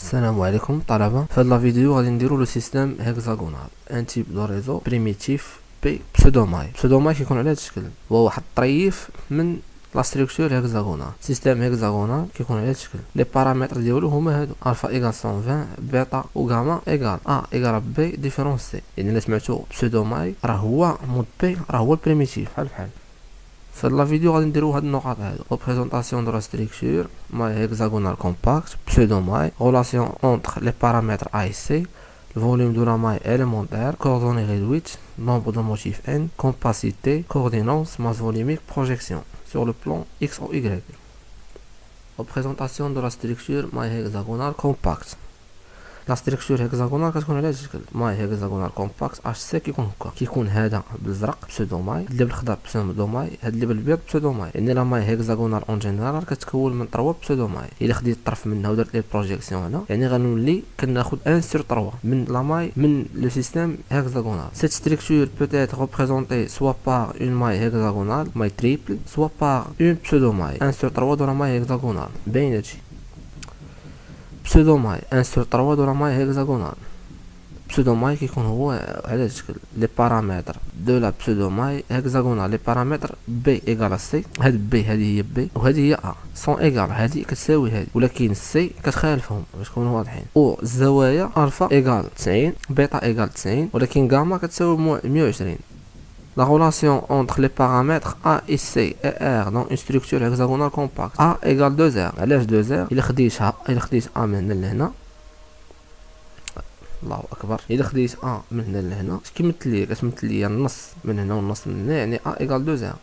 السلام عليكم طلبة. في هاد لا فيديو غادي نديرو لو سيستيم هيكزاغونال ان تيب دو ريزو بريميتيف بي بسودوماي. بسودوماي كيكون على هاد الشكل، هو واحد الطريف من لا ستركتور هيكزاغونال. سيستيم هيكزاغونال كيكون على هاد الشكل، لي بارامتر ديالو هما هادو: الفا ايغال 120، بيتا و غاما ايغال ا ايغال بي ديفيرونس سي. يعني الا سمعتو بسودوماي راه هو مود بي، راه هو البريميتيف بحال في لا فيديو غادي نديرو هاد النقاط هادو: ريبريزونطاسيون دو لا ستركتور ماي هيكزاغونال كومباكت بسودوماي، ريلاسيون اونتر لي بارامتر ا سي، الفوليوم دو لا ماي élémentaire, coordonnées réduites, nombre de motifs n, compacité, coordinance, masse volumique, projection sur le plan x ou y. Représentation de la structure maille hexagonale compacte. لا ستركتور هيكزاغونال كتكون على هاد الشكل: ماي هيكزاغونال كومباكت اش سي. كيكون هكا، كيكون هذا بالازرق بسودوماي، هاد اللي بالخضر بسودوماي، هاد اللي بالابيض بسودوماي. يعني لا ماي هيكزاغونال اون جينيرال كتكون من 3 بسودوماي. الا خديت الطرف منها ودرت ليه البروجيكسيون هنا، يعني غنولي كناخد 1 sur 3 من لا ماي من لو سيستيم هيكزاغونال. سيت ستركتور peut être représentée soit par une maille hexagonale maille triple, soit par une pseudomaille 1 sur 3 de la maille hexagonale. باين هادشي. بسودوماي 1 sur 3 دو لا ماي هيكزاغونال. بسودوماي كيكون هو على هاد الشكل، لي بارامتر دو لا بسودوماي هيكزاغونال، لي بارامتر بي ايغال سي. هاد بي هادي هي بي وهادي هي ا سون ايغال، هادي كتساوي هادي، ولكن سي كتخالفهم باش نكونوا واضحين. و الزوايا الفا ايغال 90، بيتا ايغال 90، ولكن غاما كتساوي 120. La relation entre les paramètres A et C et R dans une structure hexagonale compacte: A égale 2R. علاش 2R؟ إلا خديت A من هنا لهنا، الله أكبر، إلا خديت A من هنا لهنا اش كيمثل ليا؟ كتمثل ليا النص من هنا والنص من هنا، يعني A égale 2R.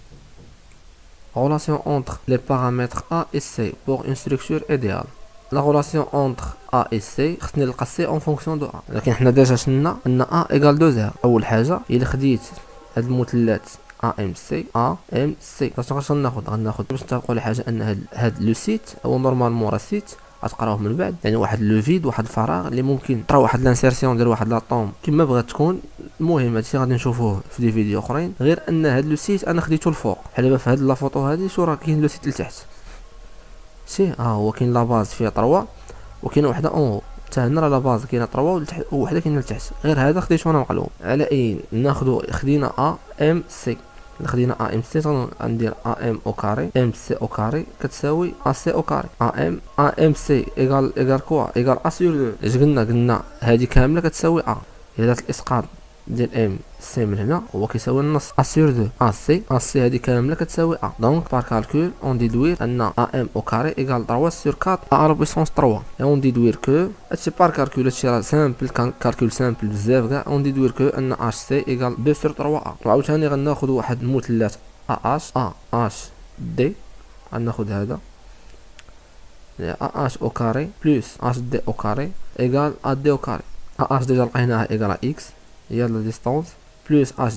Relation entre les paramètres A et C pour une structure idéale. La relation entre A et C خصني نلقى C en fonction de A، لكن حنا ديجا شفنا أن A égale 2R. أول حاجة إلا خديت هاد المثلثات ام سي اش غناخد باش نتفقوا على حاجه، ان هاد لو سيت هو نورمالمون راه سيت غتقراوه من بعد، يعني واحد لو فيد، واحد الفراغ اللي ممكن طرا واحد لانسيرسيون ديال واحد لاطوم كما بغات تكون. المهم هادشي غادي نشوفوه في دي فيديو اخرين، غير ان هاد لو سيت انا خديته الفوق. بحال دابا في هاد لا فوتو هادي شو راه كاين لو سيت لتحت، شي هو كاين لا باز فيها 3 وكاينه وحده اون حتى هنا راه لا باز كاينه 3 وحده كاينه لتحت. غير هذا خديته انا مقلوب على اي ناخذ. خدينا ا ام سي، خدينا ا ام سي غندير ا ام او كاري ام سي او كاري كتساوي ا سي او كاري. ا ام سي ايغال كوا ايغال ا سور 2. قلنا هذه كامله كتساوي ا، الا درت الاسقاط ديال ام سي من هنا هو كيساوي النص ا سور 2. ا سي هذه كامله كتساوي ا. دونك بار كالكول اون ديدوير ان ا ام او كاري ايغال 3 سور 4 ا لا بويسونس 3. et on déduire que هادشي بار كالكول، هادشي راه سامبل كالكول سامبل بزاف كاع. on déduire que ان اش سي ايغال 2 سور 3 ا. وعاوتاني غناخذ واحد المثلث ا اش دي، غناخذ هذا ا اش او كاري بلس اش دي او كاري ايغال ا دي او كاري. ا اش ديجا لقيناها ايغال اكس هي لا ديستونس بلس اش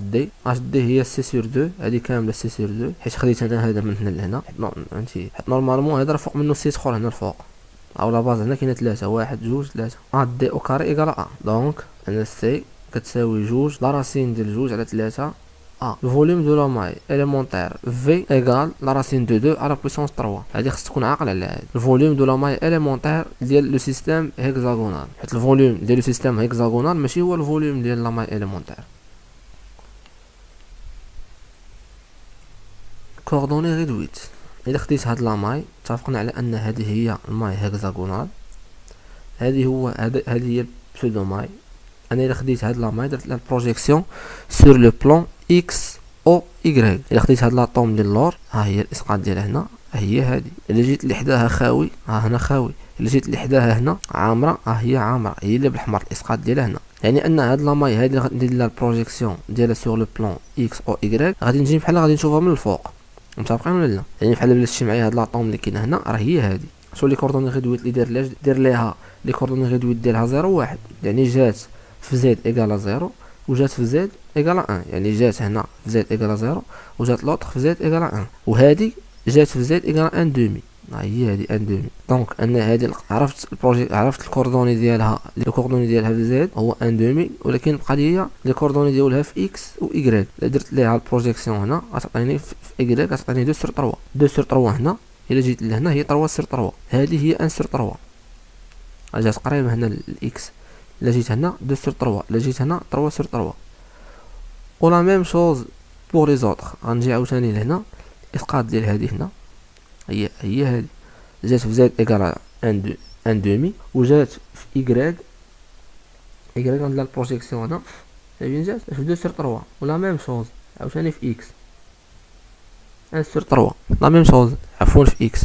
دي هي سي سور 2. هذه كامله سي سور 2 حيت خديت انا هذا من هنا لهنا. فهمتي؟ نورمالمون هذا راه فوق منه سيت اخر هنا الفوق، او لا باز هنا كاينه 3 1 2 3 ا دي او كاري ايغال ا. دونك انا سي كتساوي 2 لا راسين ديال 2 على 3 ا. الفوليوم دو لا ماي élémentaire في ايغال لا راسين دو 2 على بويسونس 3. هذه خص تكون عاقل على هذا. الفوليوم دو لا ماي élémentaire ديال لو سيستيم هيكزاغونال، حيت الفوليوم ديال لو سيستيم هيكزاغونال ماشي هو الفوليوم ديال لا ماي élémentaire. كوردوني ريدويت. الا خديت هاد لا ماي اتفقنا على ان هذه هي الماي هيكزاغونال، هذه هي بسودوماي. انا الا خديت هاد لا ماي درت لها البروجيكسيون سور لو بلان اكس او ايغريك. الا خديت هاد لاطوم ديال اللور، ها هي الاسقاط ديالها هنا، هي هادي. الا جيت لحداها خاوي، ها هنا خاوي. الا جيت لحداها هنا عامره، ها هي عامره، هي اللي بالحمر الاسقاط ديالها هنا. يعني ان هاد لا ماي هادي غندير لها البروجيكسيون ديالها سور لو بلان اكس او ايغريك، غادي نجي بحال غادي نشوفها من الفوق. متفقين ولا لا؟ يعني بحال بلا شتي معايا هاد لاطوم اللي كاينه هنا راه هي هادي. شو لي كوردوني ريدويت اللي دير ليها لي كوردوني ريدويت ديالها 0 1، يعني جات في زد ايغال 0 وجات في زد ايغال 1، يعني جات هنا في زد ايغال 0 وجات لوطخ في زد ايغال 1، وهادي جات في زد ايغال 1 دومي. هي هادي 1 دومي. دونك انا هادي عرفت البروجي، عرفت الكوردوني ديالها. الكوردوني ديالها في زد هو 1 دومي، ولكن بقى ليا الكوردوني ديالها في اكس و ايغريك. الا درت ليها البروجيكسيون هنا غتعطيني في ايغريك، غتعطيني 2 سور 3. 2 سور 3 هنا الا جيت لهنا هي 3 سور 3. هذه هي 1 سور 3. جات قريبه هنا الاكس. الا جيت هنا 2 sur 3، الا جيت هنا 3 sur 3. و لا ميم شوز بور لي زوطخ. غنجي عاوتاني لهنا اسقاط ديال هادي هنا هي هادي جات في زد ايكال ان دومي، وجات في ايكغيك غندير البروجيكسيون هنا فين جات في 2 sur 3. ولا ميم شوز عاوتاني في اكس 1 sur 3 لا ميم شوز عفوا في اكس.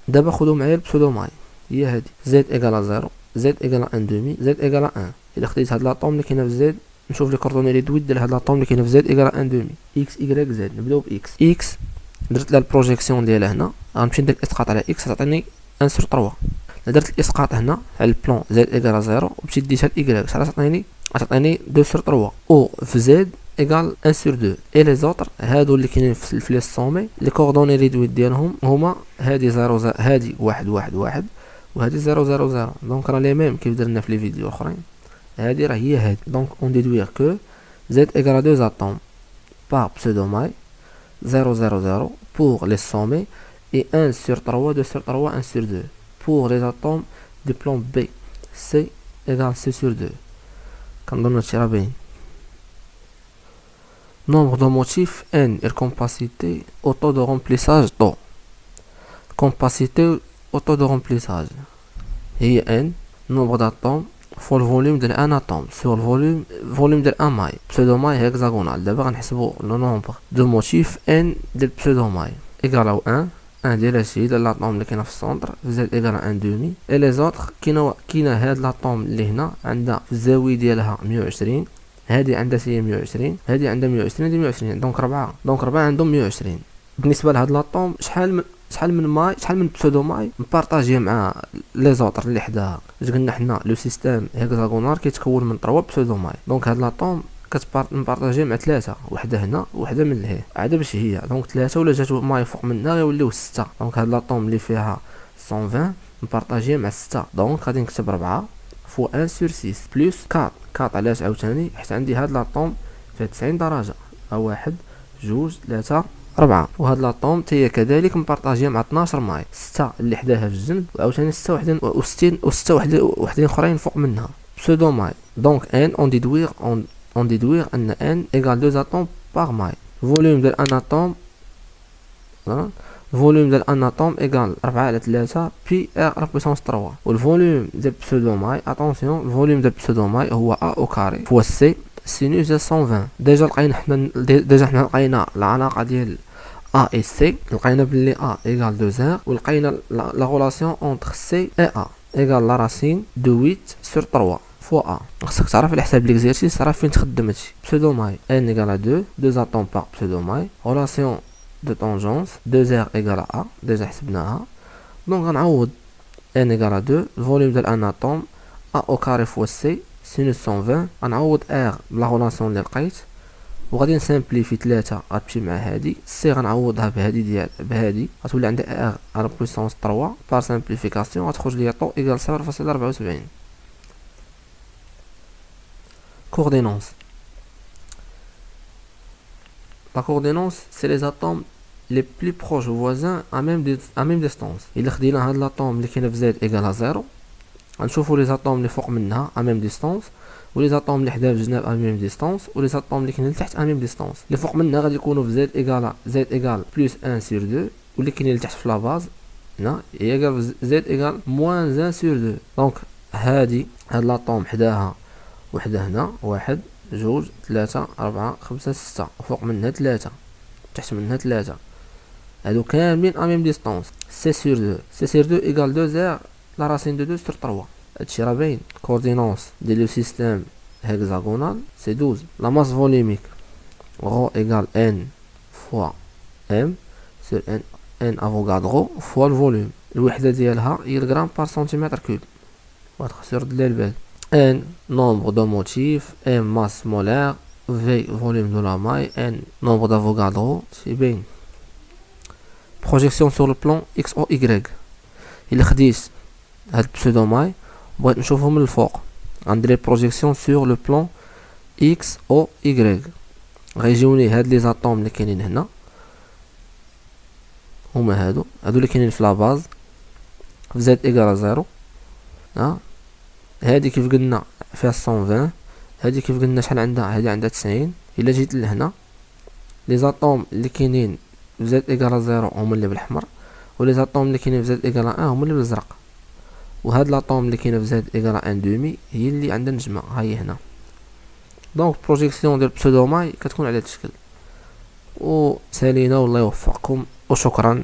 دابا خذوا معايا البسودو ماي هي هادي زد ايكال 0 زد ايكال ان دومي زد ايكال 1. الا خديت هاد لاطوم اللي كاينه في زد نشوف لي كوردوني ريدويت ديال هاد لاطوم اللي كاينه في زد ايكال ان دومي اكس ايكغيك زد. نبداو باكس. اكس درت لها البروجيكسيون ديالها هنا، غنمشي ندير اسقاط على اكس تعطيني 1 sur 3. درت الاسقاط هنا على البلون زد ايكال 0 ومشيت ديتها لايكغيك شحال تعطيني 2 sur 3 او في زد ايكال 1 sur 2. اي لي زوطر هادو اللي كاينين في لي سومي لي كوردوني ريدويت ديالهم هما هادي 0 هادي 1 1 1 وهادي 0 0 0. دونك راه لي ميم كيف درنا في لي فيديو اخرين. هادي راه هي هادي. دونك اون ديدوير كو زد ايكال 2 atomes par pseudomai 0 0 0 pour les sommets et 1 sur 3 2 sur 3 1 sur 2 pour les atomes du plan B C égale C sur 2. كنظن هادشي راه باين. Nombre de motifs n et compacité au taux de remplissage taux. Compacité au taux de remplissage هي n nombre d'atomes فور الفوليوم ديال ان اتوم سور الفوليوم ديال ان ماي بسودوماي هيكزاغونال. دابا غنحسبو لو نومبر دو موتيف ان ديال بسودوماي ايكالاو 1 ديال هادشي ديال لاطوم اللي كاينه في السونتر زائد ايكال ان دومي. اي لي زوطخ كاينه هاد لاطوم اللي هنا عندها في الزاويه ديالها 120، هادي عندها هي 120، هادي عندها 120، هادي 120. دونك 4 عندهم 120. بالنسبه لهاد لاطوم شحال من بسودو ماي مبارطاجيه مع لي زوطر اللي حداها. قلنا حنا لو سيستيم هيكزاغونال كيتكون من 3 بسودو ماي. دونك هاد لاطوم مبارطاجيه مع 3، وحده هنا وحده من لهيه عاد باش هي. دونك 3 ولا جات ماي فوق منها غيوليو 6. دونك هاد لاطوم اللي فيها 120 مبارطاجيه مع 6. دونك غادي نكتب 4 فوا 1 sur 6 بلس 4. علاش عاوتاني حيت عندي هاد لاطوم فيها 90 درجه. 1 2 3 4. وهاد لاطوم هي كذلك مبارطاجيه مع 12 ماي 6 اللي حداها في الجنب وعاوتاني 66 و6 وحدين اخرين فوق منها بسودو ماي. دونك ان اون ديدوير ان ان ايكال 2 atomes par ماي. فوليوم ديال ان اتوم الفوليوم ديال ان اتوم ايكال 4 على 3 بي ار على بويسونس 3. والفوليوم ديال بسودو ماي اتونسيون الفوليوم ديال بسودو ماي هو ا او كاري فوا سي سينوس ديال 120. ديجا حنا لقينا العلاقه ديال A et C. لقينا بلي A égale 2 R ولقينا la relation entre C et A égale la racine de 8 sur 3 fois A. خصك تعرف على حساب l'exercice تعرف فين تخدم هادشي. pseudomai n égale à 2 atomes par pseudomai. relation de tangence 2 R égale à A déjà حسبناها. دونك غنعوض n égale à 2 الفوليوم ديال ان اتوم A au carré fois C sinus 120. غنعوض R بلا relation اللي لقيت وغادي نسامبليفي 3 غتمشي مع هادي سي غنعوضها بهادي غتولي عندي ار على بويسونس 3 بار سامبليفيكاسيون غتخرج ليا طو ايكال 0.74. coordonnance. La coordonnance c'est les atomes les plus proches voisins à même distance. الا خدينا هاد لاطوم اللي كاينه في زد ايكال 0 غنشوفوا لي زاتوم اللي فوق منها ا ميم ديستونس ولي زاتوم اللي حدا في الجناب ا ميم ديستونس ولي زاتوم اللي كاينين لتحت ا ميم ديستونس. اللي فوق منها غادي يكونوا في زد ايكال بلس 1 sur 2 واللي كاينين لتحت في لاباز هنا هي ايكال زد ايكال موان 1 sur 2. دونك هاد لاطوم حداها وحده هنا 1 2 3 4 5 6 وفوق منها 3 تحت منها 3 هادو كاملين ا ميم ديستونس سي sur 2 سي sur 2 ايكال 2 زير لا راسين دو 2 sur 3. هادشي راه باين. coordonnance ديال لو سيستيم hexagonal c'est 12. La masse volumique rho égale n fois m sur n Avogadro fois le volume. الوحدة ديالها هي الغرام بار سنتيمتر كوب. واحد خصو يرد لي البال. n nombre de motifs m masse molaire v volume de la maille n nombre d'Avogadro. c'est باين. projection sur le plan x ou y. إلا خديت هاد البسودوماي بغيت نشوفو من الفوق غندير بروجيكسيون سور لو بلان اكس او ايغريك. غيجيوني هاد لي زاتوم اللي كاينين هنا هما هادو اللي كاينين في لاباز في زد ايكال 0 ها هادي كيف قلنا فيها 120، هادي كيف قلنا شحال عندها، هادي عندها 90. الا جيت لهنا لي زاتوم اللي كاينين في زد ايكالا زيرو هما اللي بالاحمر، ولي زاتوم اللي كاينين في زد ايكالا ان هما اللي بالازرق، وهاد لاطوم اللي كاينه في زد ايكالا ان دومي هي اللي عندها نجمه ها هي هنا. دونك بروجيكسيون ديال بسودوماي كتكون على هاد الشكل. وسالينا والله يوفقكم وشكرا.